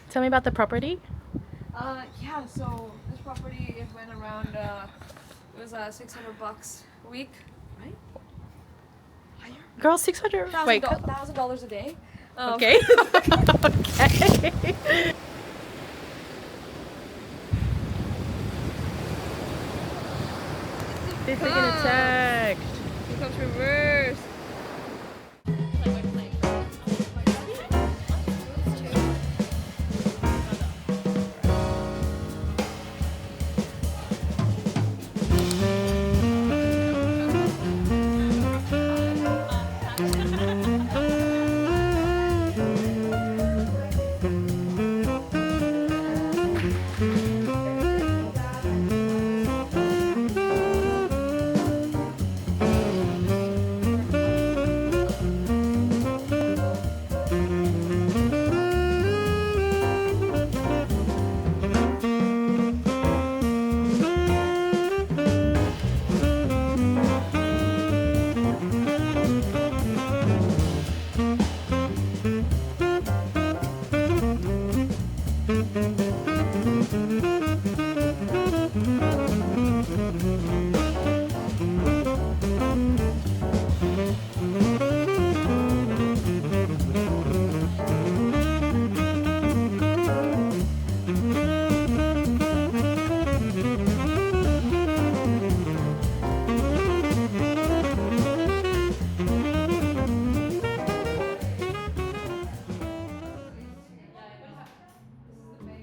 Tell me about the property. Yeah, so this property, it went around, it was $600 a week, right? Girl, 600. Wait. $1,000 a day. Okay. Okay. They're taking attacked. Here comes reverse.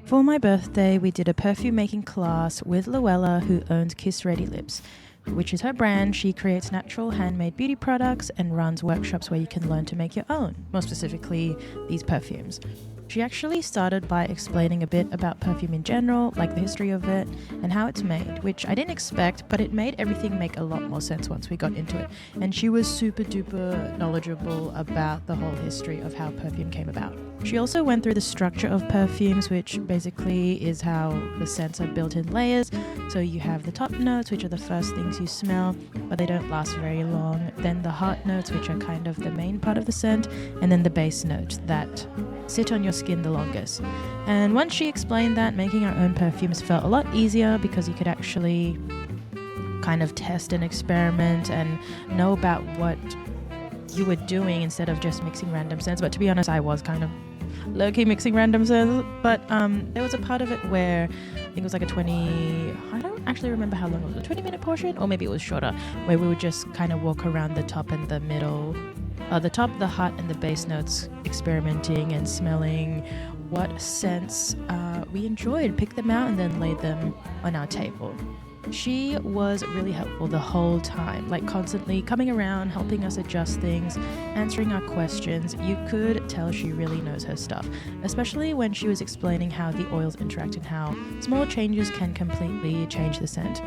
For my birthday, we did a perfume making class with Luella, who owns Kiss Ready Lips, which is her brand. She creates natural handmade beauty products and runs workshops where you can learn to make your own, more specifically these perfumes. She actually started by explaining a bit about perfume in general, like the history of it and how it's made, which I didn't expect, but it made everything make a lot more sense once we got into it. And she was super duper knowledgeable about the whole history of how perfume came about. She also went through the structure of perfumes, which basically is how the scents are built in layers. So you have the top notes, which are the first things you smell, but they don't last very long. Then the heart notes, which are kind of the main part of the scent, and then the base notes that sit on your skin the longest. And once she explained that, making our own perfumes felt a lot easier because you could actually kind of test and experiment and know about what you were doing instead of just mixing random scents. But to be honest, I was kind of low-key mixing random scents. But there was a part of it where I think it was like I don't actually remember how long it was, a 20-minute portion, or maybe it was shorter, where we would just kind of walk around the top and the middle, the top, the heart, and the base notes, experimenting and smelling what scents we enjoyed, pick them out, and then lay them on our table. She was really helpful the whole time, like constantly coming around, helping us adjust things, answering our questions. You could tell she really knows her stuff, especially when she was explaining how the oils interact and how small changes can completely change the scent.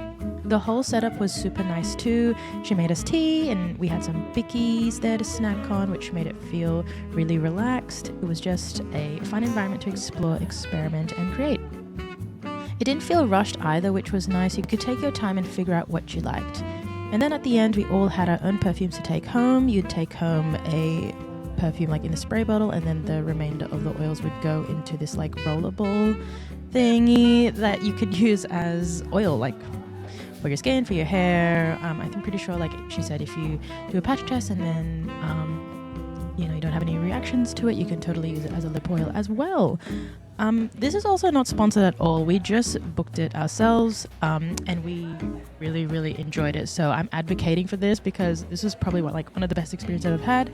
The whole setup was super nice too. She made us tea and we had some bickies there to snack on, which made it feel really relaxed. It was just a fun environment to explore, experiment, and create. It didn't feel rushed either, which was nice. You could take your time and figure out what you liked. And then at the end, we all had our own perfumes to take home. You'd take home a perfume like in a spray bottle, and then the remainder of the oils would go into this like rollerball thingy that you could use as oil, like for your skin, for your hair. I'm pretty sure, like she said, if you do a patch test and then you don't have any reactions to it, you can totally use it as a lip oil as well. This is also not sponsored at all. We just booked it ourselves, and we really, really enjoyed it. So I'm advocating for this because this is probably one of the best experiences I've had.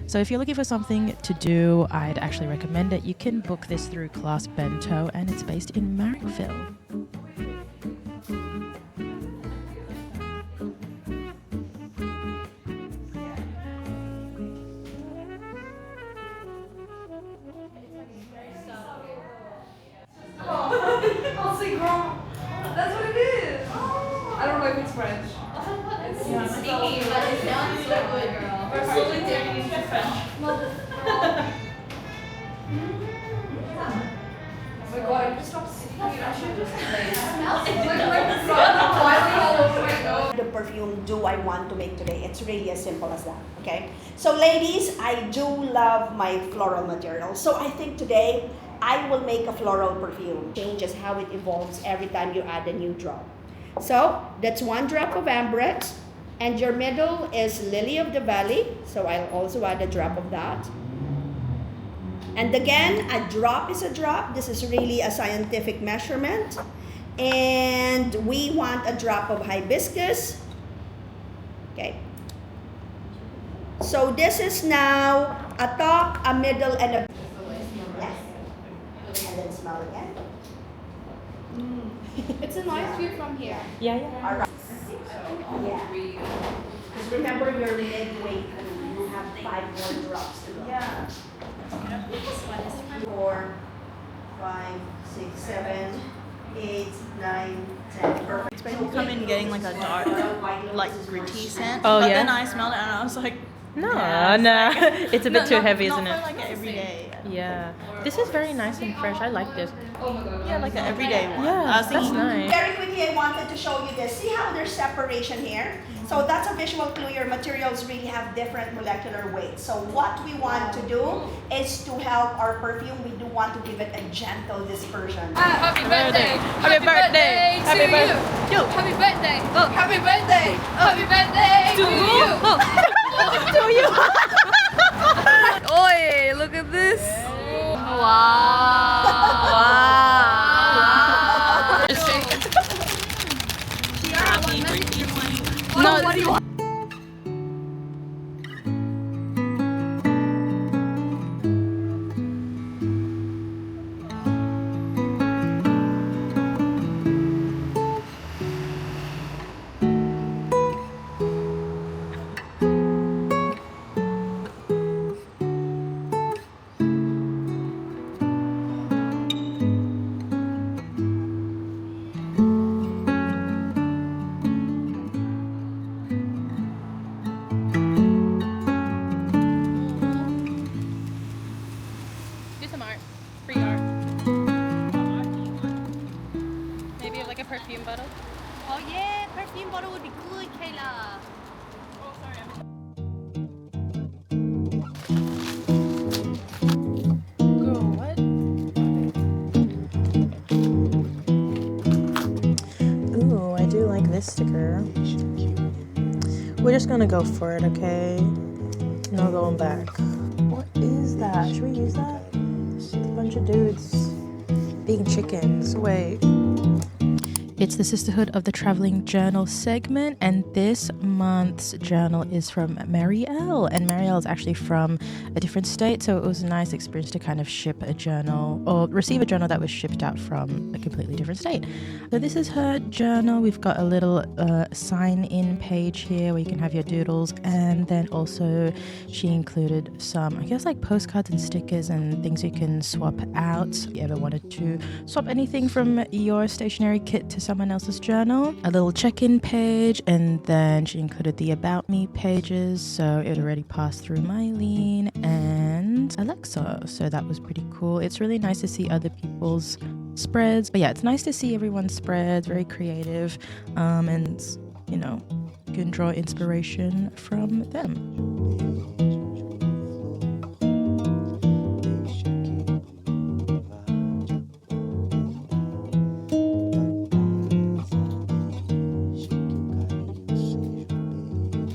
So if you're looking for something to do, I'd actually recommend it. You can book this through Class Bento, and it's based in Marrickville. That's what it is. I don't know if it's French. It's sneaky, but it sounds so good, girl. We're slowly turning into French. Oh my god, I just stopped sitting here. I should just play. It smells all over my nose. The perfume do I want to make today? It's really as simple as that, okay? So ladies, I do love my floral material. So I think today I will make a floral perfume. Changes how it evolves every time you add a new drop. So that's 1 drop of ambrette, and your middle is lily of the valley. So I'll also add a drop of that. And again, a drop is a drop. This is really a scientific measurement. And we want a drop of hibiscus. Okay. So this is now a top, a middle, and a... Yes. And then smell again. It's a nice view from here. Yeah. All right. Yeah. Because remember, you're midway through. You have 5 more drops to go. Yeah. 4, 5, 6, 7, 8, 9, 10. Perfect. Expecting to come in getting like a dark, like gritty scent. Oh, but yeah? then I smelled it and I was like, No, yeah, no. like- It's a bit too heavy, not isn't it? for like an everyday. Yeah. This is very nice and fresh. I like this. Oh my god. Yeah, like an everyday one. Yeah, I was that's thinking, nice. Very quickly, I wanted to show you this. See how there's separation here? So that's a visual clue. Your materials really have different molecular weights. So what we want to do is to help our perfume. We do want to give it a gentle dispersion. Happy birthday! Happy birthday! to Happy you! birthday! Happy birthday! Oh, happy birthday! Happy birthday to you! To you. Oi, look at this! Wow! No, What do you want? Do some art. Free art. Maybe like a perfume bottle. oh yeah, perfume bottle would be good, Kayla. Girl, what? Ooh, I do like this sticker. We're just gonna go for it, okay? No going back. What is that? Should we use that? It's a bunch of dudes being chickens. Wait. It's the Sisterhood of the Traveling Journal segment, and this month's journal is from Marielle. And Marielle is actually from a different state, so it was a nice experience to kind of ship a journal or receive a journal that was shipped out from a completely different state. So this is her journal. We've got a little sign-in page here where you can have your doodles, and then also she included some, I guess, like postcards and stickers and things you can swap out. If you ever wanted to swap anything from your stationery kit to someone else's journal, a little check-in page, and then she included the about me pages, so it already passed through Mylene and Alexa, so that was pretty cool. It's really nice to see other people's spreads, but yeah, it's nice to see everyone's spreads, very creative, and you know, you can draw inspiration from them.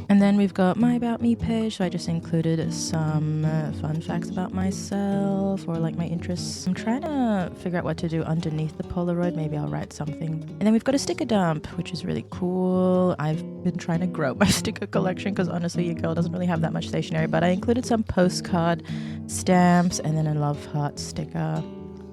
And then we've got my about me page, so I just included some fun facts about myself or like my interests. I'm trying to figure out what to do underneath the Polaroid. Maybe I'll write something. And then we've got a sticker dump, which is really cool. I've been trying to grow my sticker collection because honestly your girl doesn't really have that much stationery, but I included some postcard stamps and then a love heart sticker.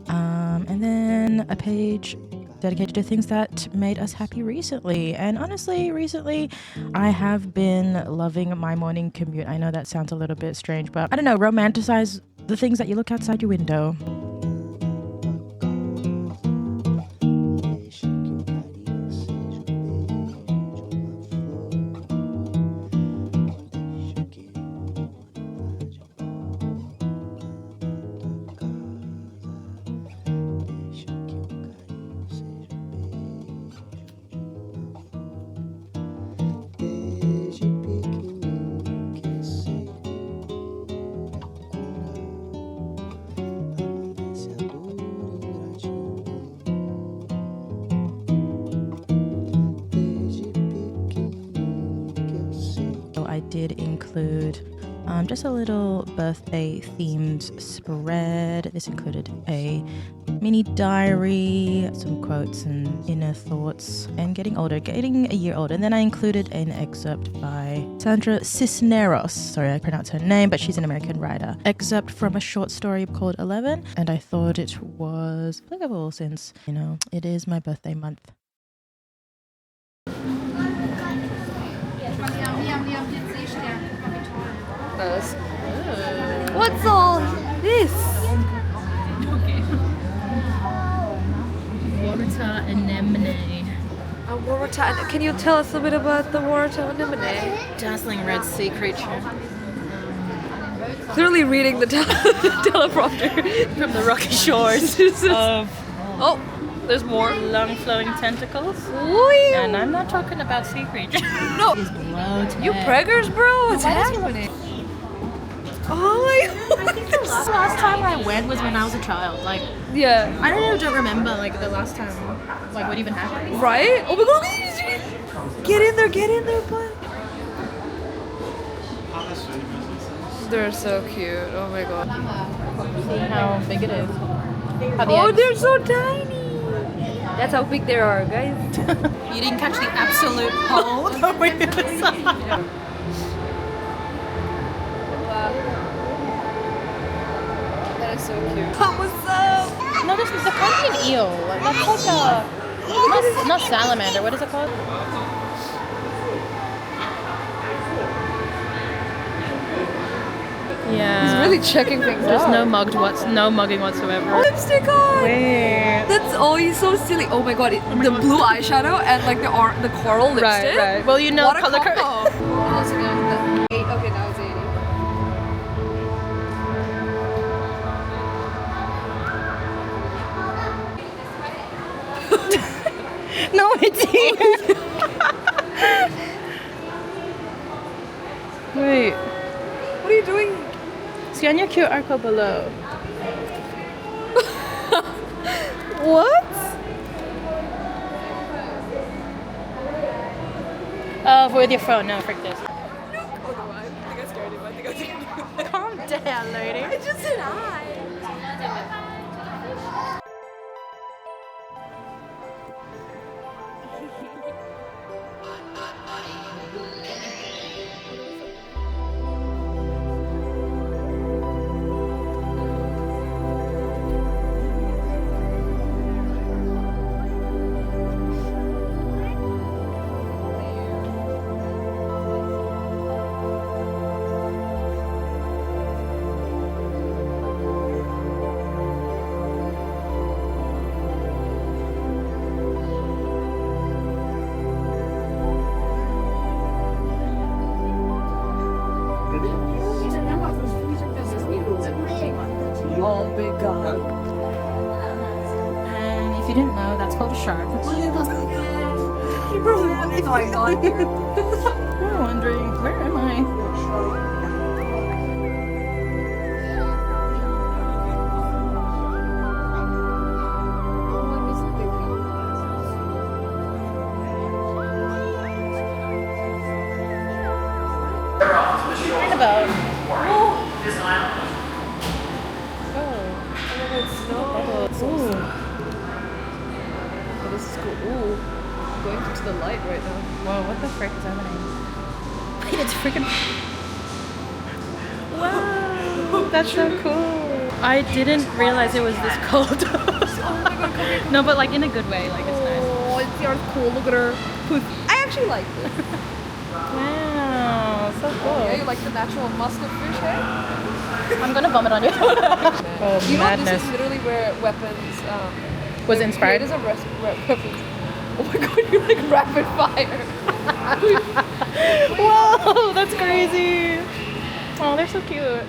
And then a page dedicated to things that made us happy recently. And honestly, recently, I have been loving my morning commute. I know that sounds a little bit strange, but I don't know, romanticize the things that you look outside your window. did include just a little birthday themed spread. This included a mini diary, some quotes and inner thoughts, and getting a year older. And then I included an excerpt by Sandra Cisneros. Sorry, I pronounced her name, but she's an American writer. Excerpt from a short story called 11, and I thought it was applicable since, you know, it is my birthday month. What's all this? Water anemone. A water. Can you tell us a bit about the water anemone? Dazzling red sea creature. Clearly reading the teleprompter From the rocky shores of Oh, there's more. long flowing tentacles. Whee! And I'm not talking about sea creatures. No. Bloated. You preggers, bro? What's Why does he happening? Oh my god. The last time I went was when I was a child. Like, Yeah. I don't remember like the last time, like what even happened. Right? Oh my god. Get in there, bud. They're so cute. Oh my god. See how big it is. Oh, they're so tiny. That's how big they are, guys. You didn't catch the absolute hole. That is so cute. What's up? No, this is a kind of an eel. Like, that's like a not salamander. What is it called? Yeah. He's really checking things There's out. no mugging whatsoever. Lipstick on. Wait. That's he's so silly. Oh my god, the blue eyeshadow and like the coral lipstick. Right. Well, you know What a color combo. Okay, now it's 80. No, it's here. Wait. What are you doing? See on your QR code below. What? Oh, with your phone. No, frick this. Oh no, I think I scared him. I think I scared him. Calm down, lady. I just said hi. Oh, big god. And if you didn't know, that's called a shark. You're probably going on here. You're wondering, where am I? Kind of a... Ooh. Oh, this is cool. Ooh. I'm going into the light right now. Whoa, what the frick is happening? Wait, it's freaking... Wow, that's so cool. I didn't realize it was this cold. No, but like in a good way, like it's nice. Oh, it's yours cool. Look at her. I actually like this. Wow, so cool. Yeah, you like the natural musk of fish hair? I'm gonna vomit on you. Oh, You know, madness. this is literally where weapons Was inspired? creators of weapons. Oh my god, you're like rapid fire. Whoa, that's crazy. Oh, they're so cute.